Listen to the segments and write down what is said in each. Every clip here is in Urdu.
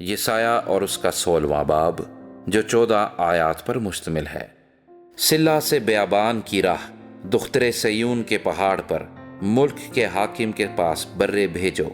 یہ سایہ اور اس کا 16واں باب جو 14 آیات پر مشتمل ہے۔ سلہ سے بیابان کی راہ، دختر سیون کے پہاڑ پر، ملک کے حاکم کے پاس برے بھیجو،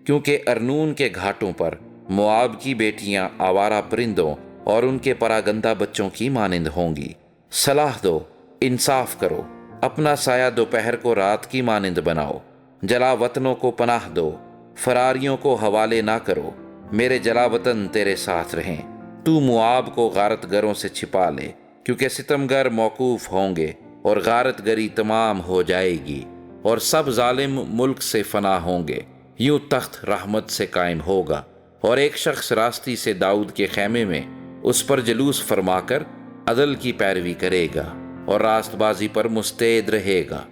کیونکہ ارنون کے گھاٹوں پر موآب کی بیٹیاں آوارہ پرندوں اور ان کے پراگندہ بچوں کی مانند ہوں گی۔ صلاح دو، انصاف کرو، اپنا سایہ دوپہر کو رات کی مانند بناؤ، جلا وطنوں کو پناہ دو، فراریوں کو حوالے نہ کرو، میرے جلا وطن تیرے ساتھ رہیں۔ تو موآب کو غارت گروں سے چھپا لے، کیونکہ ستمگر موقوف ہوں گے اور غارت گری تمام ہو جائے گی، اور سب ظالم ملک سے فنا ہوں گے۔ یوں تخت رحمت سے قائم ہوگا، اور ایک شخص راستی سے داؤد کے خیمے میں اس پر جلوس فرما کر عدل کی پیروی کرے گا اور راست بازی پر مستعد رہے گا۔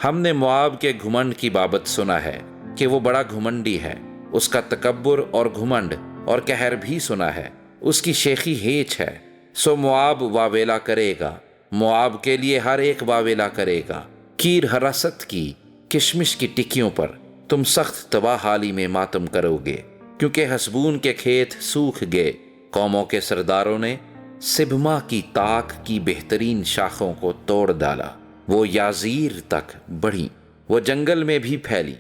ہم نے موآب کے گھمنڈ کی بابت سنا ہے کہ وہ بڑا گھمنڈی ہے، اس کا تکبر اور گھمنڈ اور قہر بھی سنا ہے، اس کی شیخی ہیچ ہے۔ سو موآب واویلا کرے گا، موآب کے لیے ہر ایک واویلا کرے گا۔ کیر حراست کی کشمش کی ٹکیوں پر تم سخت تباہ حالی میں ماتم کرو گے، کیونکہ حسبون کے کھیت سوکھ گئے۔ قوموں کے سرداروں نے سبما کی تاک کی بہترین شاخوں کو توڑ ڈالا، وہ یازیر تک بڑھیں، وہ جنگل میں بھی پھیلی،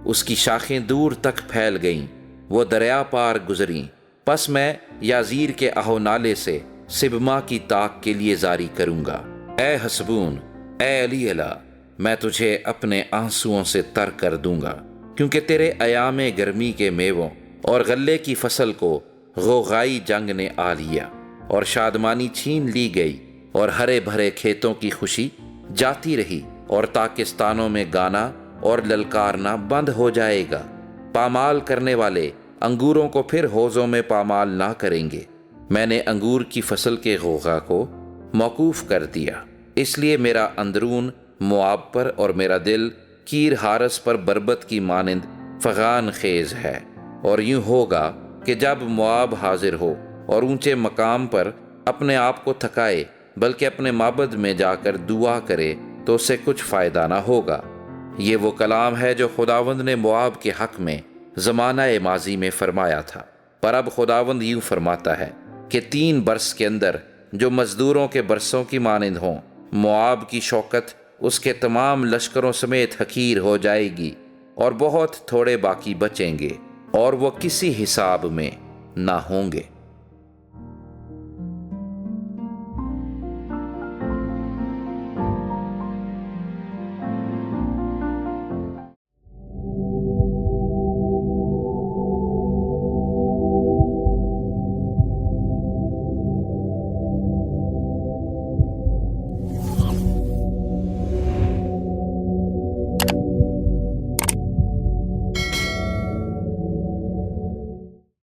اس کی شاخیں دور تک پھیل گئیں، وہ دریا پار گزریں۔ پس میں یازیر کے آہو نالے سے سبما کی تاک کے لیے جاری کروں گا۔ اے حسبون، اے علی الا، میں تجھے اپنے آنسوؤں سے تر کر دوں گا، کیونکہ تیرے ایام گرمی کے میووں اور غلے کی فصل کو غوغائی جنگ نے آ لیا، اور شادمانی چھین لی گئی، اور ہرے بھرے کھیتوں کی خوشی جاتی رہی، اور تاکستانوں میں گانا اور للکارنا بند ہو جائے گا۔ پامال کرنے والے انگوروں کو پھر حوضوں میں پامال نہ کریں گے۔ میں نے انگور کی فصل کے غوغا کو موقوف کر دیا، اس لیے میرا اندرون موآب پر اور میرا دل کیر حارس پر بربت کی مانند فغان خیز ہے۔ اور یوں ہوگا کہ جب موآب حاضر ہو اور اونچے مقام پر اپنے آپ کو تھکائے، بلکہ اپنے معبد میں جا کر دعا کرے، تو اسے کچھ فائدہ نہ ہوگا۔ یہ وہ کلام ہے جو خداوند نے موآب کے حق میں زمانہ ماضی میں فرمایا تھا۔ پر اب خداوند یوں فرماتا ہے کہ 3 برس کے اندر جو مزدوروں کے برسوں کی مانند ہوں، موآب کی شوکت اس کے تمام لشکروں سمیت حقیر ہو جائے گی، اور بہت تھوڑے باقی بچیں گے، اور وہ کسی حساب میں نہ ہوں گے۔